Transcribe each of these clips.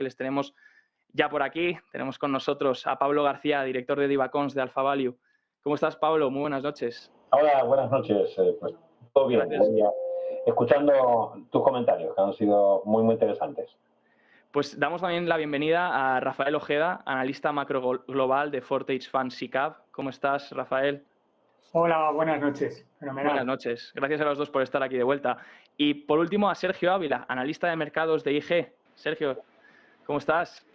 que les tenemos ya por aquí. Tenemos con nosotros a Pablo García, director de Divacons de Alpha Value. ¿Cómo estás, Pablo? Muy buenas noches. Hola, buenas noches. Pues todo bien. Escuchando tus comentarios, que han sido muy, muy interesantes. Pues damos también la bienvenida a Rafael Ojeda, analista macro global de Fortage Fund SICAV. ¿Cómo estás, Rafael? Hola, buenas noches. Fenomenal. Buenas noches. Gracias a los dos por estar aquí de vuelta. Y por último a Sergio Ávila, analista de mercados de IG. Sergio, ¿cómo estás?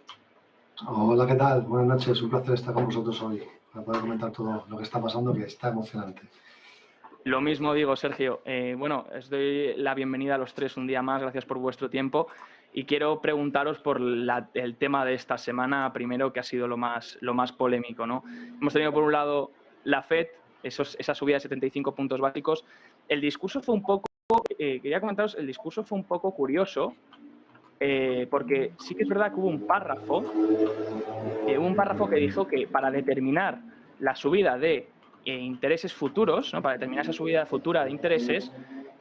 Hola, ¿qué tal? Buenas noches. Un placer estar con vosotros hoy para poder comentar todo lo que está pasando, que está emocionante. Lo mismo digo, Sergio. Bueno, os doy la bienvenida a los tres un día más. Gracias por vuestro tiempo. Y quiero preguntaros por el tema de esta semana, primero, que ha sido lo más polémico, ¿no? Hemos tenido, por un lado, la FED, esa subida de 75 puntos básicos. El discurso fue un poco, quería comentaros, el discurso fue un poco curioso, porque sí que es verdad que hubo un párrafo que dijo que para determinar la subida de intereses futuros, ¿no? Para determinar esa subida futura de intereses,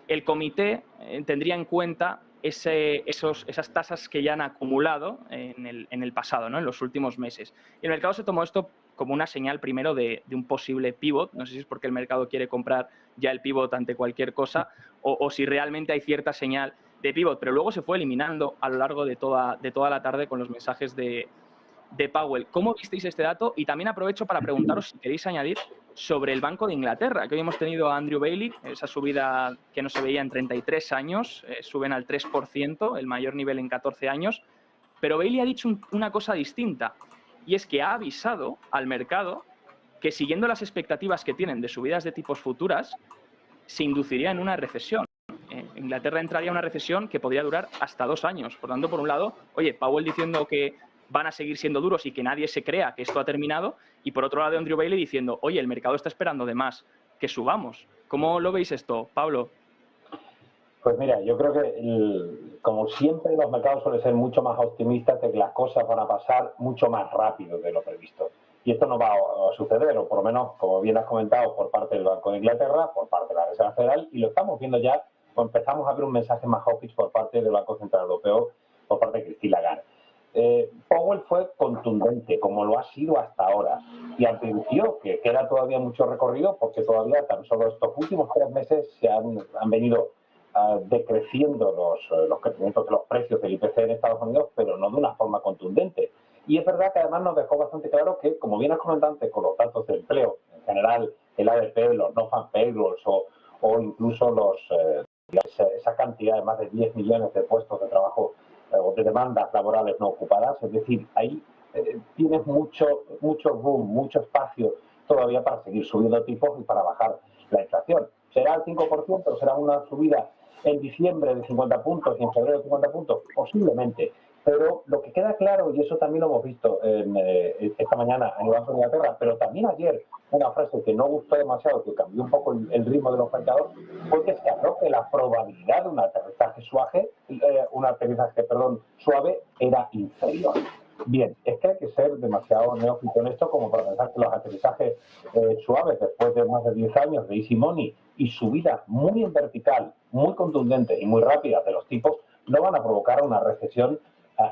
el comité tendría en cuenta esas tasas que ya han acumulado en el pasado, ¿no? En los últimos meses. Y el mercado se tomó esto como una señal primero de un posible pivot. No sé si es porque el mercado quiere comprar ya el pivot ante cualquier cosa o si realmente hay cierta señal de pivot, pero luego se fue eliminando a lo largo de toda la tarde con los mensajes de Powell. ¿Cómo visteis este dato? Y también aprovecho para preguntaros si queréis añadir sobre el Banco de Inglaterra, que hoy hemos tenido a Andrew Bailey, esa subida que no se veía en 33 años, suben al 3%, el mayor nivel en 14 años, pero Bailey ha dicho una cosa distinta, y es que ha avisado al mercado que siguiendo las expectativas que tienen de subidas de tipos futuras, se induciría en una recesión. Inglaterra entraría en una recesión que podría durar hasta 2 años. Por tanto, por un lado, oye, Powell diciendo que van a seguir siendo duros y que nadie se crea que esto ha terminado, y por otro lado Andrew Bailey diciendo, oye, el mercado está esperando de más, que subamos. ¿Cómo lo veis esto, Pablo? Pues mira, yo creo que como siempre los mercados suelen ser mucho más optimistas de que las cosas van a pasar mucho más rápido de lo previsto. Y esto no va a suceder, o por lo menos, como bien has comentado, por parte del Banco de Inglaterra, por parte de la Reserva Federal, y lo estamos viendo ya, o empezamos a ver un mensaje más hawkish por parte del Banco Central Europeo, por parte de Christine Lagarde. Powell fue contundente, como lo ha sido hasta ahora, y advirtió que queda todavía mucho recorrido porque todavía tan solo estos últimos 3 meses se han venido decreciendo los crecimientos de los precios del IPC en Estados Unidos, pero no de una forma contundente. Y es verdad que además nos dejó bastante claro que, como bien has comentado antes, con los datos de empleo, en general, el ADP, los no-farm payrolls o incluso esa cantidad de más de 10 millones de puestos de trabajo o de demandas laborales no ocupadas, es decir, ahí tienes mucho boom, mucho espacio todavía para seguir subiendo tipos y para bajar la inflación. ¿Será el 5%? ¿Será una subida en diciembre de 50 puntos y en febrero de 50 puntos? Posiblemente. Pero lo que queda claro, y eso también lo hemos visto esta mañana en el Banco de Inglaterra, pero también ayer, una frase que no gustó demasiado, que cambió un poco el ritmo de los mercados, fue que se habló que la probabilidad de un aterrizaje suave era inferior. Bien, es que hay que ser demasiado neófito en esto como para pensar que los aterrizajes suaves después de más de 10 años de easy money y subidas muy en vertical, muy contundentes y muy rápidas de los tipos no van a provocar una recesión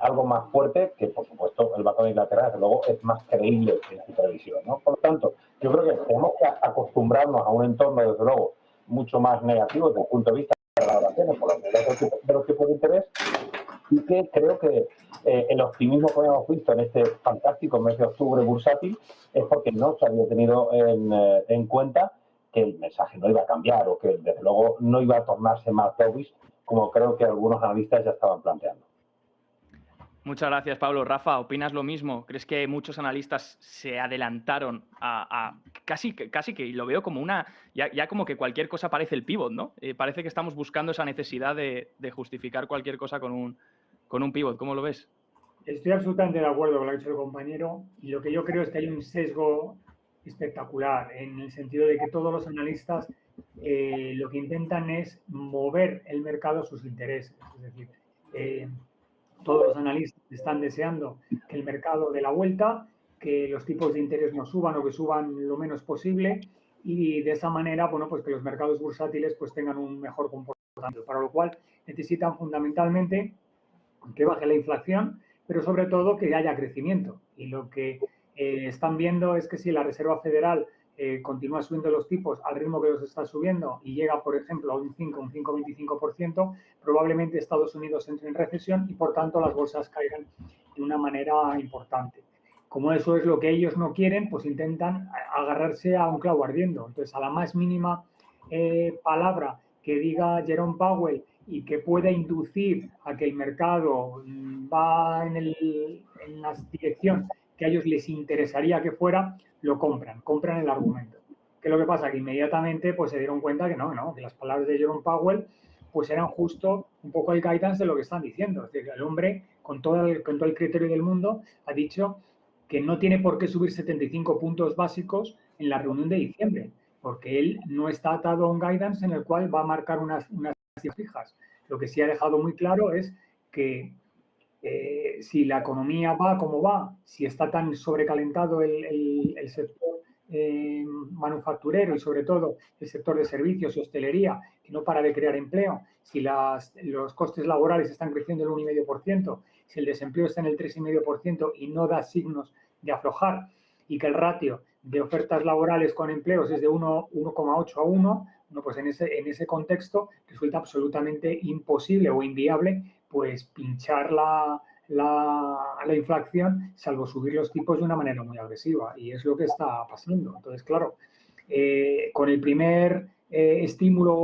algo más fuerte que, por supuesto, el Banco de Inglaterra, desde luego, es más creíble en su previsión, ¿no? Por lo tanto, yo creo que tenemos que acostumbrarnos a un entorno, desde luego, mucho más negativo desde el punto de vista de las valoraciones por los tipos de interés, y que creo que el optimismo que hemos visto en este fantástico mes de octubre bursátil es porque no se había tenido en cuenta que el mensaje no iba a cambiar o que, desde luego, no iba a tornarse más dovish, como creo que algunos analistas ya estaban planteando. Muchas gracias, Pablo. Rafa, ¿opinas lo mismo? ¿Crees que muchos analistas se adelantaron a casi que, y lo veo como ya como que cualquier cosa parece el pivot, ¿no? Parece que estamos buscando esa necesidad de justificar cualquier cosa con un pivot. ¿Cómo lo ves? Estoy absolutamente de acuerdo con lo que ha dicho el compañero, y lo que yo creo es que hay un sesgo espectacular en el sentido de que todos los analistas lo que intentan es mover el mercado a sus intereses. Es decir, todos los analistas están deseando que el mercado dé la vuelta, que los tipos de interés no suban o que suban lo menos posible, y de esa manera, bueno, pues que los mercados bursátiles pues tengan un mejor comportamiento, para lo cual necesitan fundamentalmente que baje la inflación, pero sobre todo que haya crecimiento. Y lo que están viendo es que si la Reserva Federal continúa subiendo los tipos al ritmo que los está subiendo y llega, por ejemplo, a un 5, un 5,25%, probablemente Estados Unidos entre en recesión y, por tanto, las bolsas caigan de una manera importante. Como eso es lo que ellos no quieren, pues intentan agarrarse a un clavo ardiendo. Entonces, a la más mínima palabra que diga Jerome Powell y que pueda inducir a que el mercado va en la dirección que a ellos les interesaría que fuera, lo compran el argumento. ¿Qué es lo que pasa? Que inmediatamente pues, se dieron cuenta que no, que las palabras de Jerome Powell pues eran justo un poco el guidance de lo que están diciendo. Es decir, el hombre, con todo el criterio del mundo, ha dicho que no tiene por qué subir 75 puntos básicos en la reunión de diciembre, porque él no está atado a un guidance en el cual va a marcar unas cifras fijas. Lo que sí ha dejado muy claro es que si la economía va como va, si está tan sobrecalentado el sector manufacturero y sobre todo el sector de servicios y hostelería, que no para de crear empleo, si los costes laborales están creciendo el 1,5%, si el desempleo está en el 3,5% y no da signos de aflojar, y que el ratio de ofertas laborales con empleos es de 1,8 a 1, pues en ese contexto resulta absolutamente imposible o inviable pues pinchar la inflación, salvo subir los tipos de una manera muy agresiva. Y es lo que está pasando. Entonces, claro, con el primer estímulo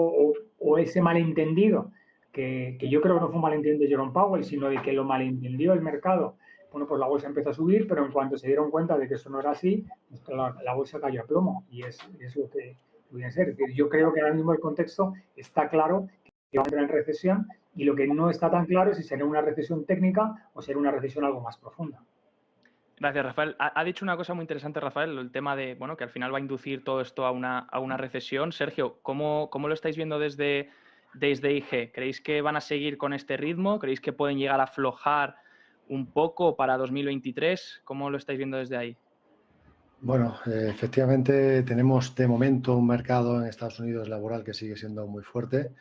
o ese malentendido, que yo creo que no fue un malentendido de Jerome Powell, sino de que lo malentendió el mercado, bueno, pues la bolsa empezó a subir, pero en cuanto se dieron cuenta de que eso no era así, pues la bolsa cayó a plomo. Y es lo que viene a ser. Es decir, yo creo que ahora mismo el contexto está claro que va a entrar en recesión, y lo que no está tan claro es si será una recesión técnica o será una recesión algo más profunda. Gracias, Rafael. Ha dicho una cosa muy interesante, Rafael, el tema de que al final va a inducir todo esto a una recesión. Sergio, ¿cómo lo estáis viendo desde IG? ¿Creéis que van a seguir con este ritmo? ¿Creéis que pueden llegar a aflojar un poco para 2023? ¿Cómo lo estáis viendo desde ahí? Bueno, efectivamente tenemos de momento un mercado en Estados Unidos laboral que sigue siendo muy fuerte.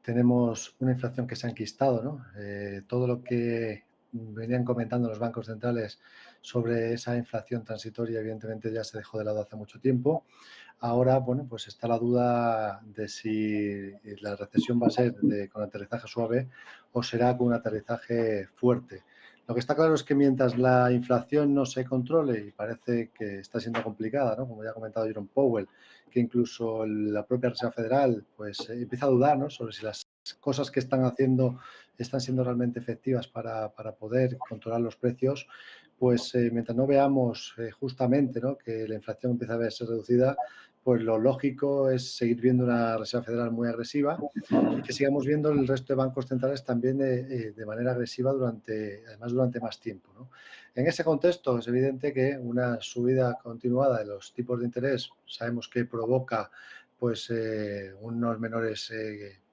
Tenemos una inflación que se ha enquistado, ¿no? Todo lo que venían comentando los bancos centrales sobre esa inflación transitoria, evidentemente ya se dejó de lado hace mucho tiempo. Ahora, bueno, pues está la duda de si la recesión va a ser con aterrizaje suave o será con un aterrizaje fuerte. Lo que está claro es que mientras la inflación no se controle, y parece que está siendo complicada, ¿no? Como ya ha comentado Jerome Powell, que incluso la propia Reserva Federal pues, empieza a dudar, ¿no? Sobre si las cosas que están haciendo están siendo realmente efectivas para poder controlar los precios, pues mientras no veamos justamente, ¿no? Que la inflación empieza a verse reducida, pues lo lógico es seguir viendo una Reserva Federal muy agresiva y que sigamos viendo el resto de bancos centrales también de manera agresiva además durante más tiempo, ¿no? En ese contexto es evidente que una subida continuada de los tipos de interés sabemos que provoca pues unos menores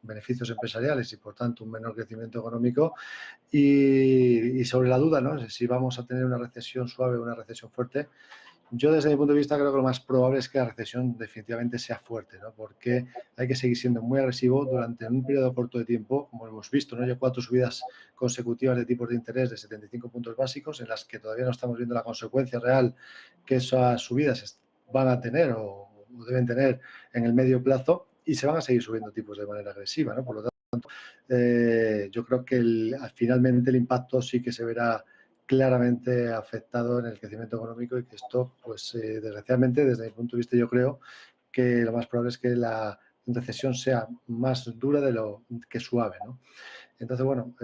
beneficios empresariales y por tanto un menor crecimiento económico y sobre la duda, ¿no? Si vamos a tener una recesión suave o una recesión fuerte. Yo desde mi punto de vista creo que lo más probable es que la recesión definitivamente sea fuerte, ¿no? Porque hay que seguir siendo muy agresivo durante un periodo corto de tiempo, como hemos visto, ¿no? Ya 4 subidas consecutivas de tipos de interés de 75 puntos básicos en las que todavía no estamos viendo la consecuencia real que esas subidas van a tener o deben tener en el medio plazo y se van a seguir subiendo tipos de manera agresiva, ¿no? Por lo tanto, yo creo que finalmente el impacto sí que se verá claramente afectado en el crecimiento económico y que esto, pues desgraciadamente, desde mi punto de vista, yo creo que lo más probable es que la recesión sea más dura de lo que suave, ¿no? Entonces, bueno,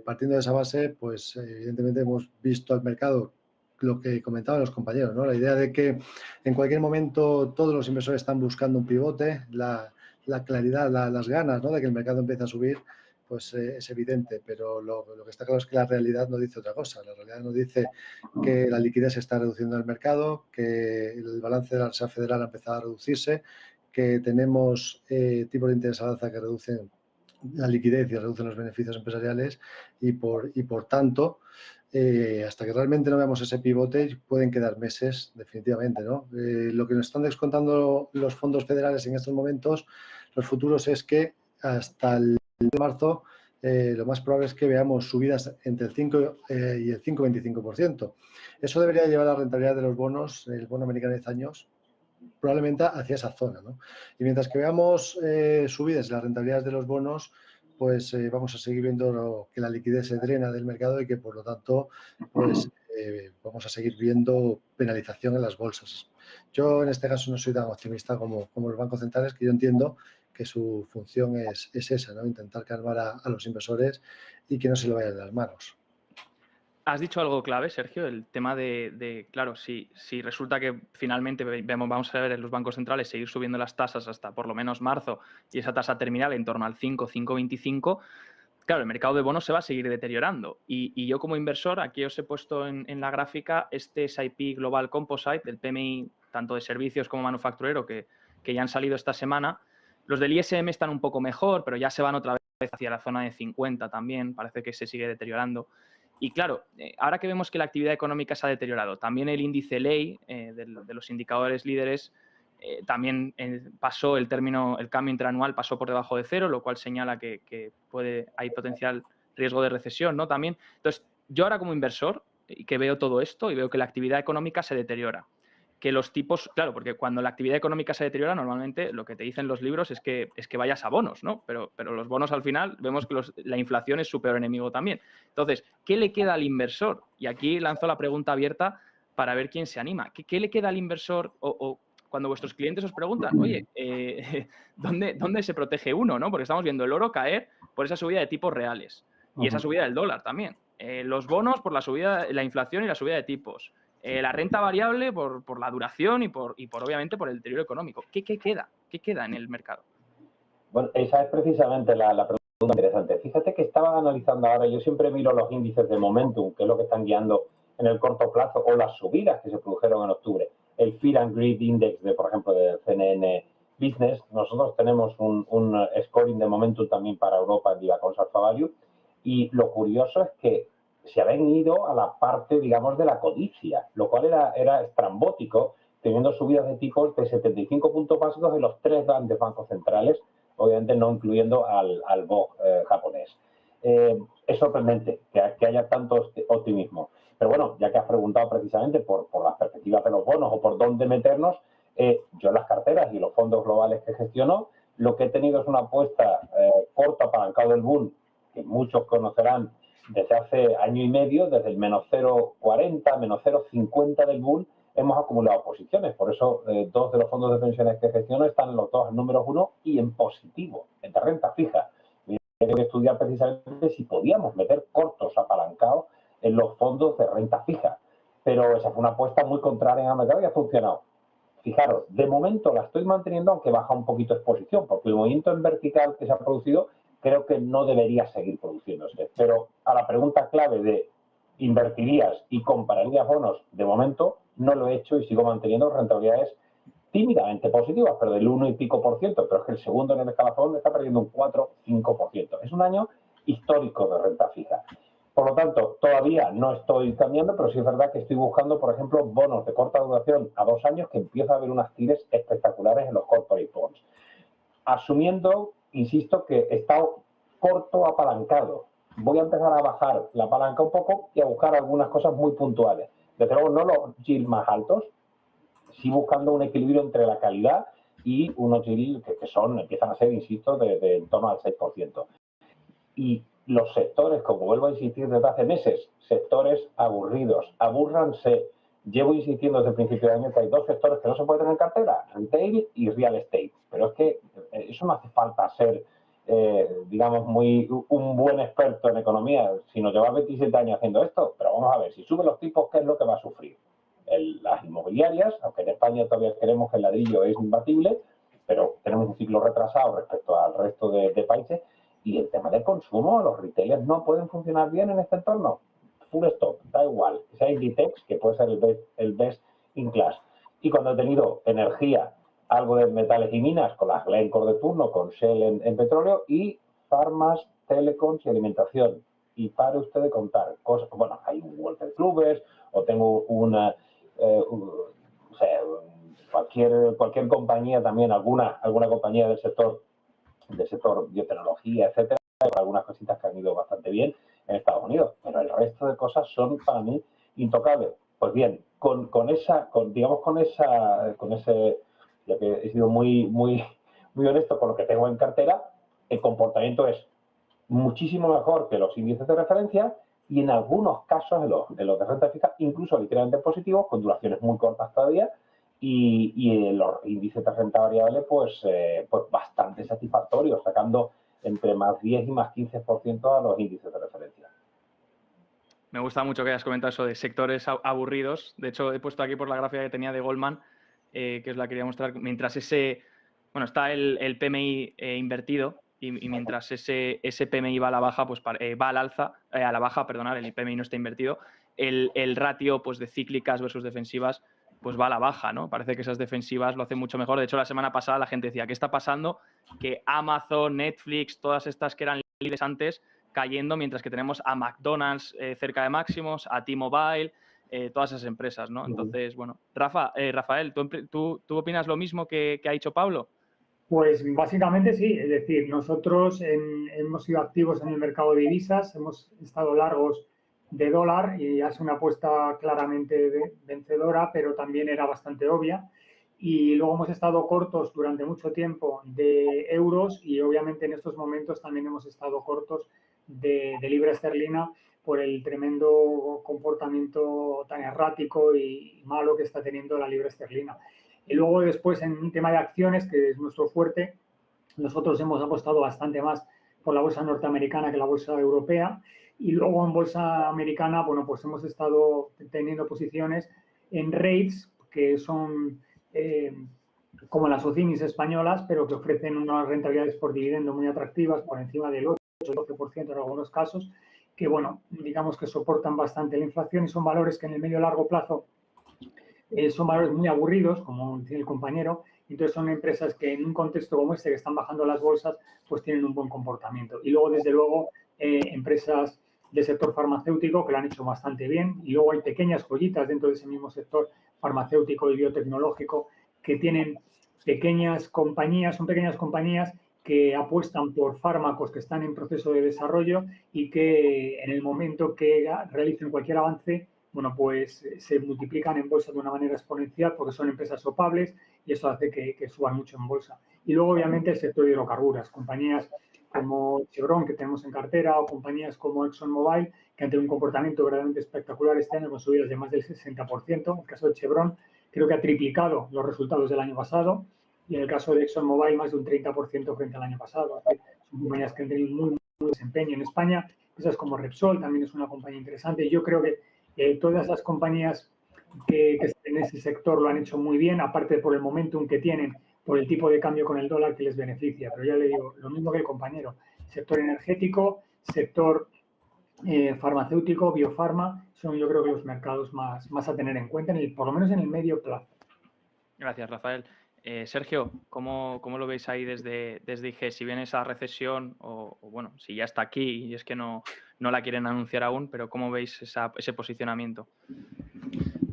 partiendo de esa base, pues evidentemente hemos visto al mercado lo que comentaban los compañeros, ¿no? La idea de que en cualquier momento todos los inversores están buscando un pivote, la claridad, las ganas, ¿no? De que el mercado empiece a subir, pues es evidente, pero lo que está claro es que la realidad no dice otra cosa. La realidad nos dice que la liquidez se está reduciendo en el mercado, que el balance de la Reserva Federal ha empezado a reducirse, que tenemos tipos de interés al alza que reducen la liquidez y reducen los beneficios empresariales y por tanto, hasta que realmente no veamos ese pivote, pueden quedar meses definitivamente, ¿no? Lo que nos están descontando los fondos federales en estos momentos, los futuros, es que hasta el de marzo lo más probable es que veamos subidas entre el 5 y el 5,25%. Eso debería llevar la rentabilidad de los bonos, el bono americano de 10 años, probablemente hacia esa zona, ¿no? Y mientras que veamos subidas en las rentabilidades de los bonos, pues vamos a seguir viendo que la liquidez se drena del mercado y que, por lo tanto, pues vamos a seguir viendo penalización en las bolsas. Yo, en este caso, no soy tan optimista como los bancos centrales, que yo entiendo que su función es esa, ¿no? Intentar calmar a los inversores y que no se le vayan las manos. Has dicho algo clave, Sergio, el tema claro, si resulta que finalmente vamos a ver en los bancos centrales seguir subiendo las tasas hasta por lo menos marzo y esa tasa terminal en torno al 5,25, claro, el mercado de bonos se va a seguir deteriorando. Y yo como inversor, aquí os he puesto en la gráfica este S&P Global Composite, del PMI tanto de servicios como manufacturero, que ya han salido esta semana. Los del ISM están un poco mejor, pero ya se van otra vez hacia la zona de 50 también, parece que se sigue deteriorando. Y claro, ahora que vemos que la actividad económica se ha deteriorado, también el índice ley de los indicadores líderes también pasó el cambio interanual pasó por debajo de cero, lo cual señala que hay potencial riesgo de recesión, ¿no? También. Entonces, yo ahora como inversor, y que veo todo esto y veo que la actividad económica se deteriora, que los tipos, claro, porque cuando la actividad económica se deteriora, normalmente lo que te dicen los libros es que vayas a bonos, ¿no? Pero los bonos al final vemos que la inflación es su peor enemigo también. Entonces, ¿qué le queda al inversor? Y aquí lanzo la pregunta abierta para ver quién se anima. ¿Qué le queda al inversor o cuando vuestros clientes os preguntan, oye, ¿dónde se protege uno? ¿No? Porque estamos viendo el oro caer por esa subida de tipos reales y esa subida del dólar también. Los bonos por la inflación y la subida de tipos. La renta variable por la duración y obviamente por el deterioro económico. ¿Qué queda? ¿Qué queda en el mercado? Bueno, esa es precisamente la pregunta interesante. Fíjate que estaba analizando ahora, yo siempre miro los índices de momentum, que es lo que están guiando en el corto plazo, o las subidas que se produjeron en octubre. El Fear and Greed Index, por ejemplo, de CNN Business. Nosotros tenemos un scoring de momentum también para Europa en Divacons Alpha Value, y lo curioso es que se habían ido a la parte, digamos, de la codicia, lo cual era estrambótico, teniendo subidas de tipos de 75 puntos básicos en los tres grandes bancos centrales, obviamente no incluyendo al BOJ japonés. Es sorprendente que haya tanto optimismo. Pero bueno, ya que has preguntado precisamente por las perspectivas de los bonos o por dónde meternos, yo en las carteras y los fondos globales que gestiono, lo que he tenido es una apuesta corto apalancado del boom, que muchos conocerán desde hace año y medio, desde el menos 0,40, menos 0,50 del bull, hemos acumulado posiciones. Por eso, dos de los fondos de pensiones que gestiono están los dos en números 1 y en positivo, en renta fija. Y hay que estudiar precisamente si podíamos meter cortos apalancados en los fondos de renta fija. Pero esa fue una apuesta muy contraria al mercado y ha funcionado. Fijaros, de momento la estoy manteniendo, aunque baja un poquito exposición, porque el movimiento en vertical que se ha producido creo que no debería seguir produciéndose. Pero a la pregunta clave de ¿invertirías y compararías bonos? De momento no lo he hecho y sigo manteniendo rentabilidades tímidamente positivas, pero del 1 y pico por ciento. Pero es que el segundo en el escalafón está perdiendo un 4-5%. Es un año histórico de renta fija. Por lo tanto, todavía no estoy cambiando, pero sí es verdad que estoy buscando, por ejemplo, bonos de corta duración a 2 años, que empieza a haber unas tires espectaculares en los corporate bonds. Asumiendo, insisto, que está corto apalancado. Voy a empezar a bajar la palanca un poco y a buscar algunas cosas muy puntuales. Desde luego, no los yields más altos, sí buscando un equilibrio entre la calidad y unos yields que empiezan a ser, insisto, de en torno al 6%. Y los sectores, como vuelvo a insistir desde hace meses, sectores aburridos, abúrranse. Llevo insistiendo desde el principio de año que hay dos sectores que no se pueden tener en cartera, retail y real estate. Pero es que eso no hace falta ser, digamos, un buen experto en economía, sino llevar 27 años haciendo esto. Pero vamos a ver, si suben los tipos, ¿qué es lo que va a sufrir? Las inmobiliarias, aunque en España todavía creemos que el ladrillo es imbatible, pero tenemos un ciclo retrasado respecto al resto de países. Y el tema del consumo, los retailers no pueden funcionar bien en este entorno. Full stop, da igual. Que sea Inditex, que puede ser el best in class. Y cuando he tenido energía, algo de metales y minas, con las Glencore de turno, con Shell en petróleo, y farmas, telecoms y alimentación. Y pare usted de contar cosas. Bueno, hay un Walter Clubers, o tengo cualquier compañía también, alguna compañía del sector biotecnología, etcétera, hay algunas cositas que han ido bastante bien en Estados Unidos, pero el resto de cosas son para mí intocables. Pues bien, con ese, ya que he sido muy honesto con lo que tengo en cartera, el comportamiento es muchísimo mejor que los índices de referencia y en algunos casos, en los de renta fija, incluso ligeramente positivos, con duraciones muy cortas todavía, y en los índices de renta variable, pues bastante satisfactorios, sacando entre más 10 y más 15% a los índices de referencia. Me gusta mucho que hayas comentado eso de sectores aburridos. De hecho, he puesto aquí por la gráfica que tenía de Goldman, que os la quería mostrar. Mientras está el PMI invertido y mientras ese PMI va a la baja, pues va al alza, a la baja, perdonad, el PMI no está invertido, el ratio pues, de cíclicas versus defensivas pues va a la baja, ¿no? Parece que esas defensivas lo hacen mucho mejor. De hecho, la semana pasada la gente decía, ¿qué está pasando? Que Amazon, Netflix, todas estas que eran líderes antes, cayendo, mientras que tenemos a McDonald's cerca de máximos, a T-Mobile, todas esas empresas, ¿no? Entonces, bueno, Rafael, ¿tú opinas lo mismo que ha dicho Pablo? Pues básicamente sí, es decir, nosotros hemos sido activos en el mercado de divisas, hemos estado largos de dólar y es una apuesta claramente vencedora, pero también era bastante obvia. Y luego hemos estado cortos durante mucho tiempo de euros y obviamente en estos momentos también hemos estado cortos de libra esterlina por el tremendo comportamiento tan errático y malo que está teniendo la libra esterlina. Y luego después en un tema de acciones, que es nuestro fuerte, nosotros hemos apostado bastante más por la bolsa norteamericana que la bolsa europea. Y luego en bolsa americana, bueno, pues hemos estado teniendo posiciones en rates que son como las OCIMIS españolas, pero que ofrecen unas rentabilidades por dividendo muy atractivas, por encima del 8-12% en algunos casos, que, bueno, digamos que soportan bastante la inflación y son valores que en el medio y largo plazo son valores muy aburridos, como dice el compañero. Entonces son empresas que en un contexto como este, que están bajando las bolsas, pues tienen un buen comportamiento. Y luego, desde luego, empresas del sector farmacéutico que lo han hecho bastante bien. Y luego hay pequeñas joyitas dentro de ese mismo sector farmacéutico y biotecnológico que tienen pequeñas compañías, son pequeñas compañías que apuestan por fármacos que están en proceso de desarrollo y que en el momento que realicen cualquier avance, bueno, pues se multiplican en bolsa de una manera exponencial porque son empresas opables y eso hace que suban mucho en bolsa. Y luego, obviamente, el sector de hidrocarburos, compañías como Chevron, que tenemos en cartera, o compañías como ExxonMobil, que han tenido un comportamiento verdaderamente espectacular este año con subidas de más del 60%. En el caso de Chevron, creo que ha triplicado los resultados del año pasado y en el caso de ExxonMobil, más de un 30% frente al año pasado. Son compañías que han tenido muy desempeño. En España, empresas como Repsol también es una compañía interesante. Yo creo que todas las compañías que están en ese sector lo han hecho muy bien, aparte por el momentum que tienen, por el tipo de cambio con el dólar que les beneficia. Pero ya le digo, lo mismo que el compañero, sector energético, sector farmacéutico, biofarma, son yo creo que los mercados más a tener en cuenta, por lo menos en el medio plazo. Gracias, Rafael. Sergio, ¿cómo lo veis ahí desde IG? Si viene esa recesión o bueno, si ya está aquí y es que no la quieren anunciar aún, pero ¿cómo veis ese posicionamiento?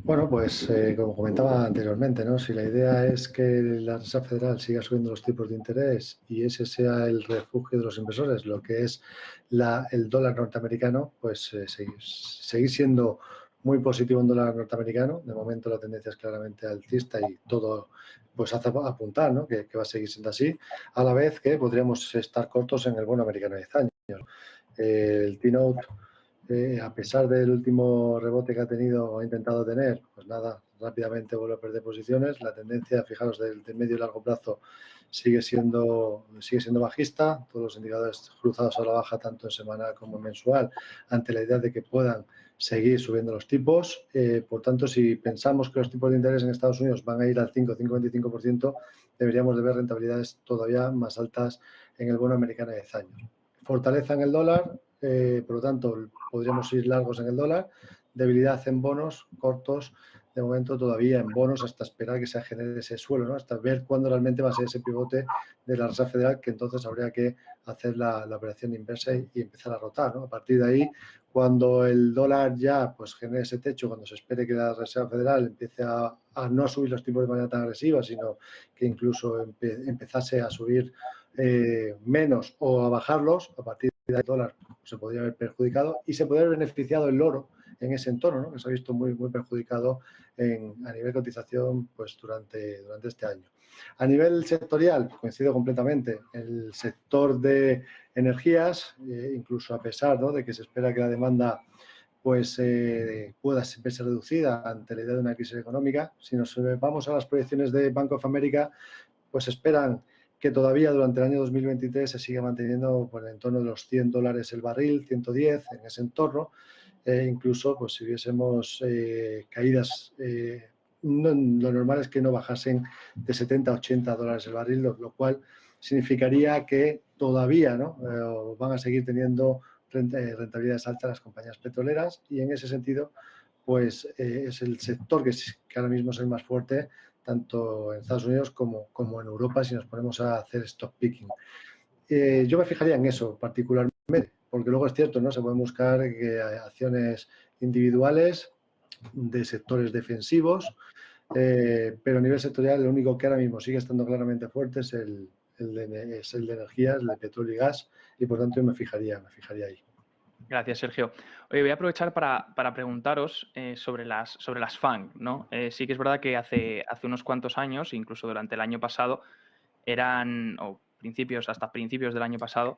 Bueno, pues como comentaba anteriormente, ¿no? Si la idea es que la Reserva Federal siga subiendo los tipos de interés y ese sea el refugio de los inversores, lo que es el dólar norteamericano, pues seguir siendo muy positivo en dólar norteamericano. De momento la tendencia es claramente alcista y todo pues hace apuntar, ¿no? que va a seguir siendo así, a la vez que podríamos estar cortos en el bono americano de 10 años. El T-Note, a pesar del último rebote que ha tenido o ha intentado tener, pues nada, rápidamente vuelve a perder posiciones. La tendencia, fijaros, del medio y largo plazo sigue siendo bajista. Todos los indicadores cruzados a la baja, tanto en semanal como en mensual, ante la idea de que puedan seguir subiendo los tipos. Por tanto, si pensamos que los tipos de interés en Estados Unidos van a ir al 5,25%, deberíamos de ver rentabilidades todavía más altas en el bono americano de 10 años. Fortaleza en el dólar, por lo tanto, podríamos ir largos en el dólar. Debilidad en bonos cortos, de momento todavía en bonos, hasta esperar que se genere ese suelo, ¿no? Hasta ver cuándo realmente va a ser ese pivote de la Reserva Federal, que entonces habría que hacer la operación inversa y empezar a rotar, ¿no? A partir de ahí, cuando el dólar ya pues genere ese techo, cuando se espere que la Reserva Federal empiece a no subir los tipos de manera tan agresiva, sino que incluso empezase a subir menos o a bajarlos, a partir del dólar se podría haber perjudicado y se podría haber beneficiado el oro en ese entorno, ¿no? Que se ha visto muy perjudicado a nivel de cotización pues, durante este año. A nivel sectorial, coincido completamente, el sector de energías, incluso a pesar, ¿no?, de que se espera que la demanda pues pueda verse reducida ante la idea de una crisis económica, si nos vamos a las proyecciones de Bank of America, pues esperan que todavía durante el año 2023 se siga manteniendo por el entorno de los $100 el barril, 110 en ese entorno. Incluso pues, si hubiésemos caídas, lo normal es que no bajasen de 70 a 80 dólares el barril, lo cual significaría que todavía, ¿no?, van a seguir teniendo rentabilidades altas las compañías petroleras y en ese sentido pues es el sector que ahora mismo es el más fuerte tanto en Estados Unidos como en Europa si nos ponemos a hacer stock picking. Yo me fijaría en eso particularmente, porque luego es cierto, ¿no?, se pueden buscar acciones individuales de sectores defensivos, pero a nivel sectorial lo único que ahora mismo sigue estando claramente fuerte es el de energías, el de petróleo y gas, y por tanto yo me fijaría ahí. Gracias, Sergio. Oye, voy a aprovechar para preguntaros sobre las FANG, ¿no? Sí que es verdad que hace unos cuantos años, incluso durante el año pasado, hasta principios del año pasado,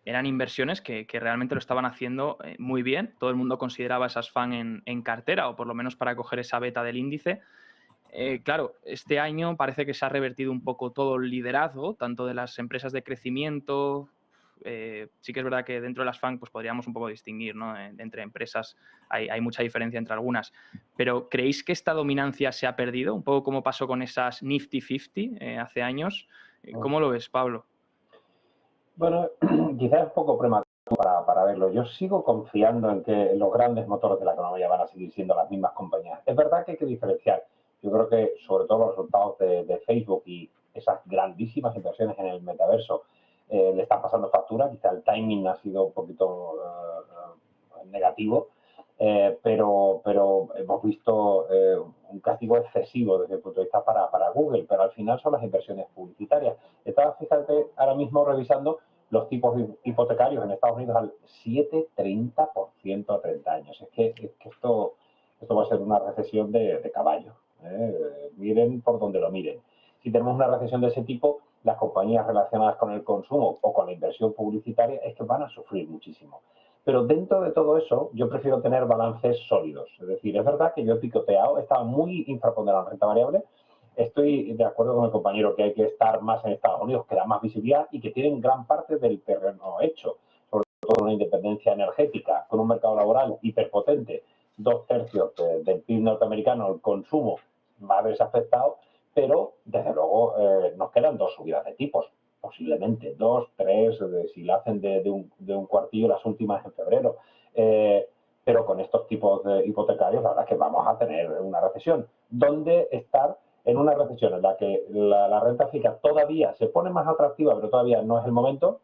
eran inversiones que realmente lo estaban haciendo muy bien. Todo el mundo consideraba esas FANG en cartera, o por lo menos para coger esa beta del índice. Claro, este año parece que se ha revertido un poco todo el liderazgo, tanto de las empresas de crecimiento. Sí que es verdad que dentro de las FANG pues podríamos un poco distinguir, ¿no?, entre empresas, hay mucha diferencia entre algunas, pero ¿creéis que esta dominancia se ha perdido? Un poco como pasó con esas Nifty 50 hace años. ¿Cómo lo ves, Pablo? Bueno, quizás es un poco prematuro para verlo. Yo sigo confiando en que los grandes motores de la economía van a seguir siendo las mismas compañías. Es verdad que hay que diferenciar. Yo creo que sobre todo los resultados de Facebook y esas grandísimas inversiones en el metaverso le están pasando factura. Quizá el timing ha sido un poquito negativo, pero hemos visto un castigo excesivo desde el punto de vista para Google, pero al final son las inversiones publicitarias. Estaba, fíjate, ahora mismo revisando los tipos hipotecarios en Estados Unidos al 7,30% a 30 años. Es que esto va a ser una recesión de caballo. Miren por donde lo miren. Si tenemos una recesión de ese tipo, las compañías relacionadas con el consumo o con la inversión publicitaria es que van a sufrir muchísimo. Pero dentro de todo eso, yo prefiero tener balances sólidos. Es decir, es verdad que yo he picoteado, estaba muy infraponderado en renta variable. Estoy de acuerdo con el compañero que hay que estar más en Estados Unidos, que da más visibilidad y que tienen gran parte del terreno hecho, sobre todo una independencia energética, con un mercado laboral hiperpotente, 2/3 del PIB norteamericano, el consumo va a verse afectado, pero desde luego nos quedan dos subidas de tipos, posiblemente 2, 3, si la hacen de un cuartillo las últimas en febrero. Pero con estos tipos de hipotecarios, la verdad es que vamos a tener una recesión. ¿Dónde estar en una recesión en la que la renta fija todavía se pone más atractiva, pero todavía no es el momento?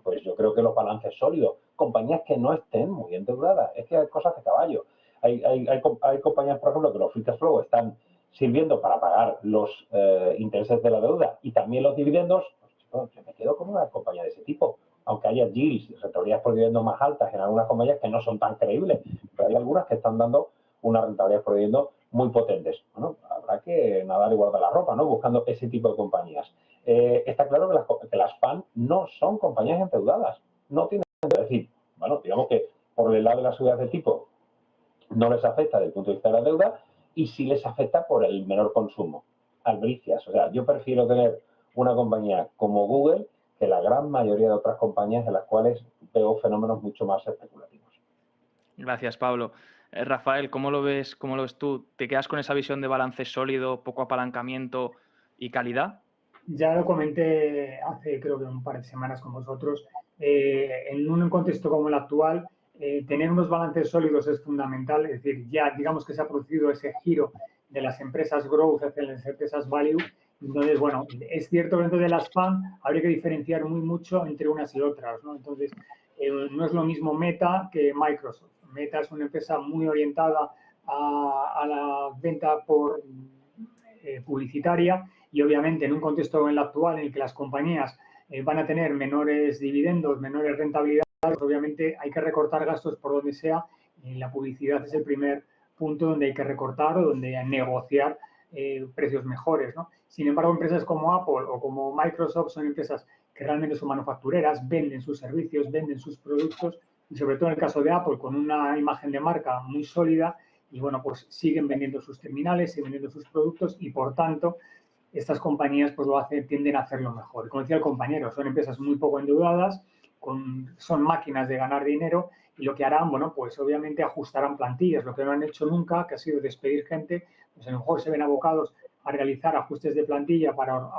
Pues yo creo que los balances sólidos, compañías que no estén muy endeudadas, es que hay cosas de caballo. Hay compañías, por ejemplo, que los free cash flow están sirviendo para pagar los intereses de la deuda y también los dividendos. Pues, yo me quedo con una compañía de ese tipo, aunque haya yields, rentabilidades por dividendos más altas en algunas compañías que no son tan creíbles, pero hay algunas que están dando unas rentabilidades por dividendos muy potentes. Bueno, habrá que nadar y guardar la ropa, ¿no?, buscando ese tipo de compañías. Está claro que las FAN no son compañías endeudadas, no tienen, es decir, bueno, digamos que por el lado de las subidas de tipo no les afecta desde el punto de vista de la deuda y sí les afecta por el menor consumo. Albricias, o sea, yo prefiero tener una compañía como Google que la gran mayoría de otras compañías en las cuales veo fenómenos mucho más especulativos. Gracias, Pablo. Rafael, ¿cómo lo ves tú? ¿Te quedas con esa visión de balance sólido, poco apalancamiento y calidad? Ya lo comenté hace creo que un par de semanas con vosotros. En un contexto como el actual, tener unos balances sólidos es fundamental. Es decir, ya digamos que se ha producido ese giro de las empresas growth hacia las empresas value. Entonces, bueno, es cierto que dentro de las FAN habría que diferenciar muy mucho entre unas y otras, ¿no? Entonces, no es lo mismo Meta que Microsoft. Meta es una empresa muy orientada a la venta por publicitaria y obviamente en un contexto en el actual en el que las compañías van a tener menores dividendos, menores rentabilidades, obviamente hay que recortar gastos por donde sea, y la publicidad es el primer punto donde hay que recortar o donde hay que negociar precios mejores, ¿no? Sin embargo, empresas como Apple o como Microsoft son empresas que realmente son manufactureras, venden sus servicios, venden sus productos, y sobre todo en el caso de Apple, con una imagen de marca muy sólida, y bueno, pues siguen vendiendo sus terminales, siguen vendiendo sus productos, y por tanto, estas compañías pues tienden a hacerlo mejor. Como decía el compañero, son empresas muy poco endeudadas, son máquinas de ganar dinero, y lo que harán, bueno, pues obviamente ajustarán plantillas, lo que no han hecho nunca, que ha sido despedir gente, pues a lo mejor se ven abocados a realizar ajustes de plantilla para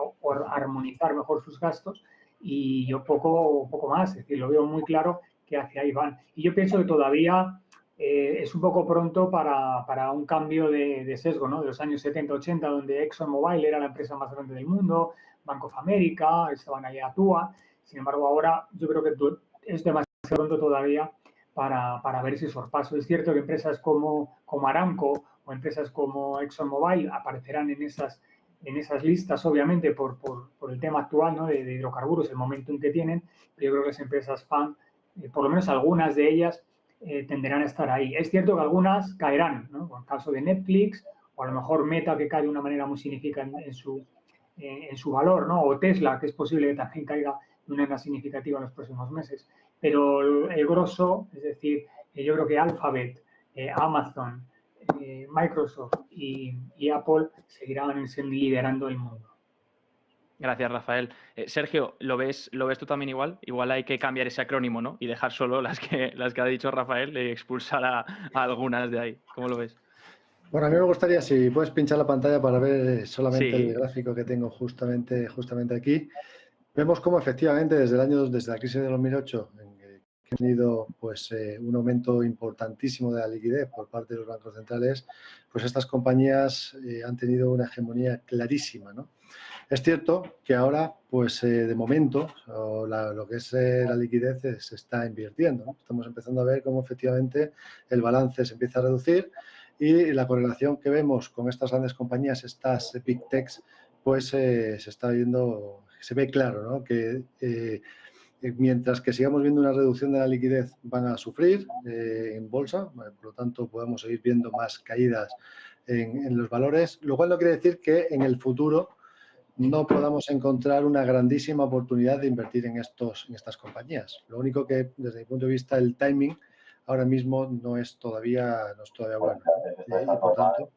armonizar mejor sus gastos, y yo poco más, es decir, lo veo muy claro que hacia ahí van. Y yo pienso que todavía es un poco pronto para un cambio de sesgo, ¿no? De los años 70-80, donde ExxonMobil era la empresa más grande del mundo, Bank of America, estaban ahí Atua. Sin embargo, ahora yo creo que es demasiado pronto todavía para ver ese sorpaso. Es cierto que empresas como Aramco o empresas como ExxonMobil aparecerán en esas listas, obviamente, por el tema actual, ¿no? de hidrocarburos, el momento en que tienen, pero yo creo que las empresas fan, por lo menos algunas de ellas, tenderán a estar ahí. Es cierto que algunas caerán, ¿no? En el caso de Netflix, o a lo mejor Meta, que cae de una manera muy significativa en su valor, ¿no? O Tesla, que es posible que también caiga de una manera significativa en los próximos meses. Pero el grosso, es decir, yo creo que Alphabet, Amazon, Microsoft y Apple seguirán liderando el mundo. Gracias, Rafael. Sergio, ¿lo ves tú también igual? Igual hay que cambiar ese acrónimo, ¿no? Y dejar solo las que ha dicho Rafael y expulsar a algunas de ahí. ¿Cómo lo ves? Bueno, a mí me gustaría, si puedes pinchar la pantalla para ver solamente Sí. el gráfico que tengo justamente aquí. Vemos cómo efectivamente desde la crisis de 2008, que ha tenido pues, un aumento importantísimo de la liquidez por parte de los bancos centrales, pues estas compañías han tenido una hegemonía clarísima, ¿no? Es cierto que ahora, pues de momento, lo que es la liquidez se está invirtiendo, ¿no? Estamos empezando a ver cómo efectivamente el balance se empieza a reducir, y la correlación que vemos con estas grandes compañías, estas Big Techs, pues se está viendo, se ve claro, ¿no? Que mientras que sigamos viendo una reducción de la liquidez, van a sufrir en bolsa, por lo tanto podemos seguir viendo más caídas en los valores, lo cual no quiere decir que en el futuro no podamos encontrar una grandísima oportunidad de invertir en estas compañías. Lo único que, desde mi punto de vista, el timing ahora mismo no es todavía bueno. Y por tanto,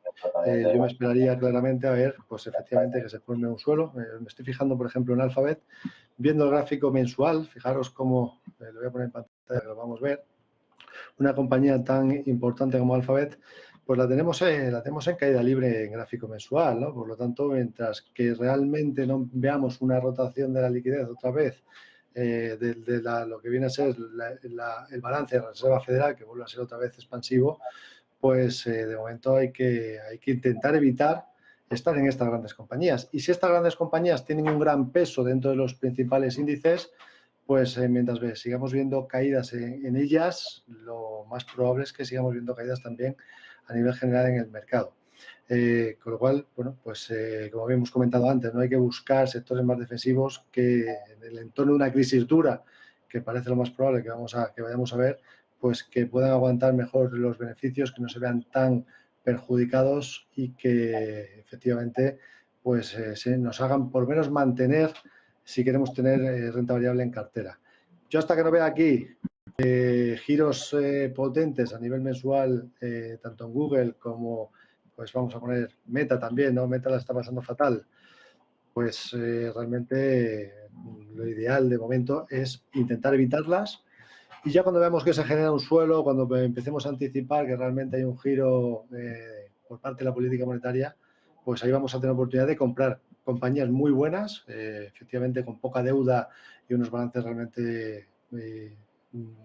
yo me esperaría claramente a ver, pues efectivamente, que se forme un suelo. Me estoy fijando, por ejemplo, en Alphabet, viendo el gráfico mensual. Fijaros cómo, lo voy a poner en pantalla, que lo vamos a ver. Una compañía tan importante como Alphabet, pues la tenemos en caída libre en gráfico mensual, ¿no? Por lo tanto, mientras que realmente no veamos una rotación de la liquidez otra vez, lo que viene a ser el balance de la Reserva Federal, que vuelve a ser otra vez expansivo, pues de momento hay que intentar evitar estar en estas grandes compañías. Y si estas grandes compañías tienen un gran peso dentro de los principales índices, pues mientras sigamos viendo caídas en ellas, lo más probable es que sigamos viendo caídas también a nivel general en el mercado. Con lo cual, bueno, pues como habíamos comentado antes, no hay que buscar sectores más defensivos que en el entorno de una crisis dura, que parece lo más probable que vayamos a ver, pues que puedan aguantar mejor los beneficios, que no se vean tan perjudicados y que efectivamente pues nos hagan por lo menos mantener, si queremos tener renta variable en cartera. Yo hasta que no vea aquí giros potentes a nivel mensual, tanto en Google como, pues vamos a poner Meta también, ¿no? Meta la está pasando fatal. Pues realmente lo ideal de momento es intentar evitarlas, y ya cuando veamos que se genera un suelo, cuando empecemos a anticipar que realmente hay un giro por parte de la política monetaria, pues ahí vamos a tener oportunidad de comprar compañías muy buenas, efectivamente con poca deuda y unos balances realmente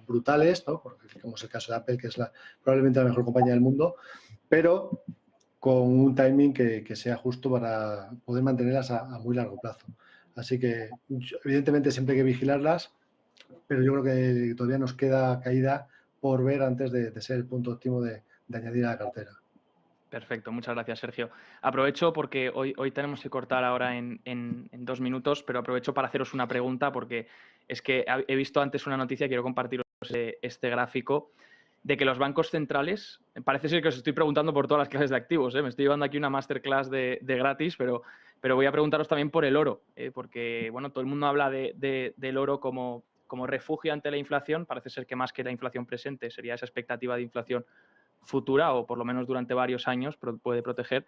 brutales, ¿no? Porque, como es el caso de Apple, que es probablemente la mejor compañía del mundo, pero con un timing que sea justo para poder mantenerlas a muy largo plazo. Así que, evidentemente, siempre hay que vigilarlas, pero yo creo que todavía nos queda caída por ver antes de ser el punto óptimo de añadir a la cartera. Perfecto, muchas gracias, Sergio. Aprovecho porque hoy tenemos que cortar ahora en 2 minutos, pero aprovecho para haceros una pregunta porque es que he visto antes una noticia, quiero compartir este gráfico de que los bancos centrales, parece ser que os estoy preguntando por todas las clases de activos, me estoy llevando aquí una masterclass de gratis, pero voy a preguntaros también por el oro, porque bueno, todo el mundo habla del oro como refugio ante la inflación. Parece ser que más que la inflación presente sería esa expectativa de inflación futura, o por lo menos durante varios años puede proteger.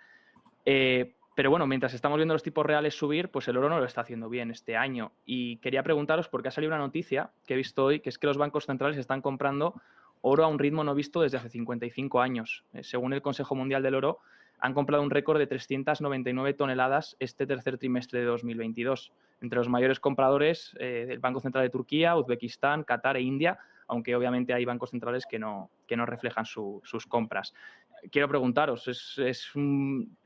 Pero bueno, mientras estamos viendo los tipos reales subir, pues el oro no lo está haciendo bien este año. Y quería preguntaros, porque ha salido una noticia que he visto hoy, que es que los bancos centrales están comprando oro a un ritmo no visto desde hace 55 años. Según el Consejo Mundial del Oro, han comprado un récord de 399 toneladas este tercer trimestre de 2022. Entre los mayores compradores, el Banco Central de Turquía, Uzbekistán, Qatar e India, aunque obviamente hay bancos centrales que no reflejan sus compras. Quiero preguntaros,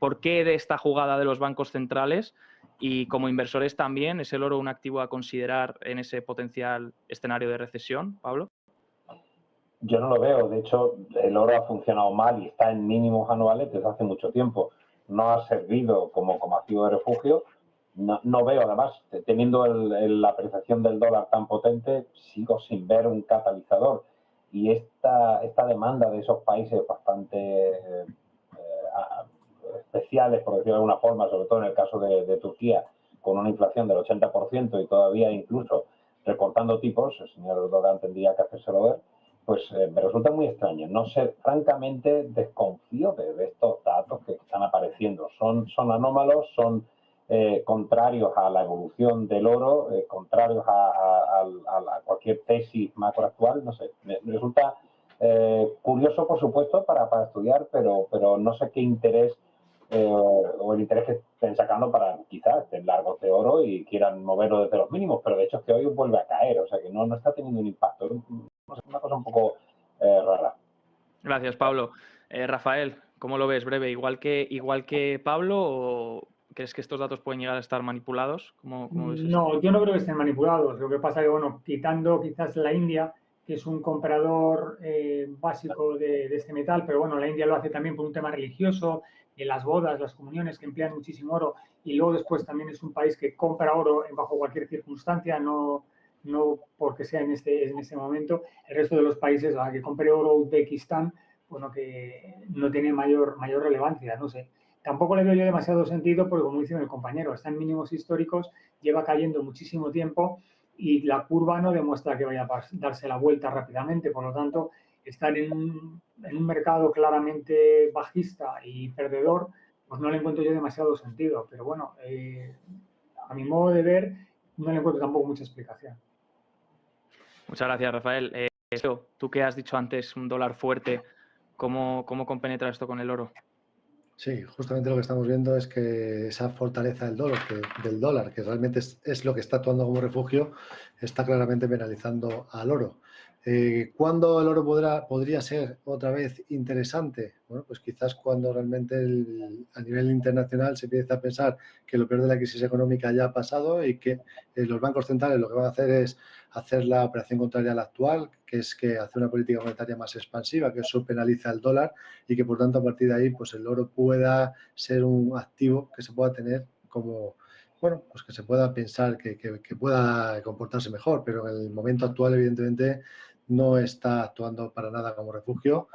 ¿por qué de esta jugada de los bancos centrales? Y como inversores también, ¿es el oro un activo a considerar en ese potencial escenario de recesión, Pablo? Yo no lo veo. De hecho, el oro ha funcionado mal y está en mínimos anuales desde hace mucho tiempo. No ha servido como activo de refugio. No veo, además, teniendo la apreciación del dólar tan potente, sigo sin ver un catalizador. Y esta demanda de esos países bastante especiales, por decirlo de alguna forma, sobre todo en el caso de Turquía, con una inflación del 80% y todavía incluso recortando tipos, el señor Erdogan tendría que hacérselo ver, pues me resulta muy extraño. No sé, francamente desconfío de estos datos que están apareciendo. Son anómalos, son contrarios a la evolución del oro, contrarios a cualquier tesis macroactual. No sé, me resulta curioso, por supuesto, para estudiar, pero no sé qué interés o el interés que estén sacando para quizás estén largos de oro y quieran moverlo desde los mínimos, pero de hecho es que hoy vuelve a caer, o sea que no está teniendo un impacto. Es una cosa un poco rara. Gracias, Pablo. Rafael, ¿cómo lo ves? Breve, ¿igual que Pablo, o crees que estos datos pueden llegar a estar manipulados? ¿Cómo ves esto? No, yo no creo que estén manipulados. Lo que pasa es que, bueno, quitando quizás la India, que es un comprador básico de este metal, pero bueno, la India lo hace también por un tema religioso, las bodas, las comuniones, que emplean muchísimo oro, y luego después también es un país que compra oro bajo cualquier circunstancia, no porque sea en este momento. El resto de los países, a que compre oro Uzbekistán, bueno, que no tiene mayor relevancia, no sé. Tampoco le veo yo demasiado sentido porque, como dice el compañero, está en mínimos históricos, lleva cayendo muchísimo tiempo y la curva no demuestra que vaya a darse la vuelta rápidamente. Por lo tanto, estar en un mercado claramente bajista y perdedor, pues no le encuentro yo demasiado sentido. Pero bueno, a mi modo de ver, no le encuentro tampoco mucha explicación. Muchas gracias, Rafael. Tú que has dicho antes un dólar fuerte, ¿cómo compenetra esto con el oro? Sí, justamente lo que estamos viendo es que esa fortaleza del dólar, que realmente es lo que está actuando como refugio, está claramente penalizando al oro. ¿Cuándo el oro podría ser otra vez interesante? Bueno, pues quizás cuando realmente a nivel internacional se empiece a pensar que lo peor de la crisis económica ya ha pasado y que los bancos centrales lo que van a hacer es hacer la operación contraria a la actual, que es que hacer una política monetaria más expansiva, que eso penaliza el dólar y que por tanto a partir de ahí pues el oro pueda ser un activo que se pueda tener como, bueno, pues que se pueda pensar que pueda comportarse mejor, pero en el momento actual evidentemente no está actuando para nada como refugio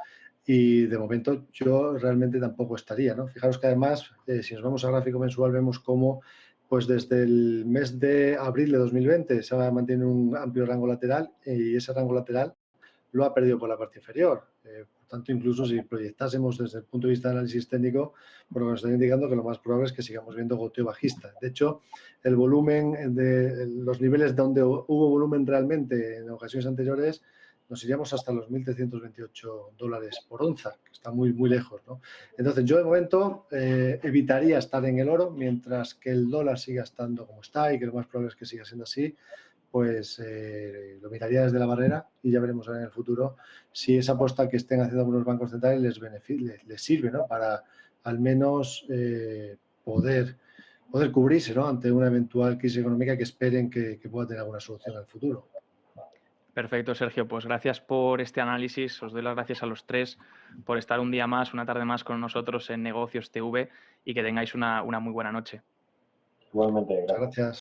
y de momento yo realmente tampoco estaría, ¿no? Fijaros que además, si nos vamos al gráfico mensual, vemos cómo pues desde el mes de abril de 2020 se ha mantenido un amplio rango lateral y ese rango lateral lo ha perdido por la parte inferior. Por tanto, incluso si proyectásemos desde el punto de vista de análisis técnico, bueno, nos está indicando que lo más probable es que sigamos viendo goteo bajista. De hecho, el volumen de los niveles donde hubo volumen realmente en ocasiones anteriores, nos iríamos hasta los $1.328 por onza, que está muy, muy lejos, ¿no? Entonces, yo de momento evitaría estar en el oro mientras que el dólar siga estando como está y que lo más probable es que siga siendo así, pues lo miraría desde la barrera y ya veremos en el futuro si esa apuesta que estén haciendo algunos bancos centrales les sirve, ¿no? Para al menos poder cubrirse, ¿no? Ante una eventual crisis económica que esperen que pueda tener alguna solución en el futuro. Perfecto, Sergio. Pues gracias por este análisis. Os doy las gracias a los tres por estar un día más, una tarde más con nosotros en Negocios TV y que tengáis una muy buena noche. Igualmente, gracias. Muchas gracias.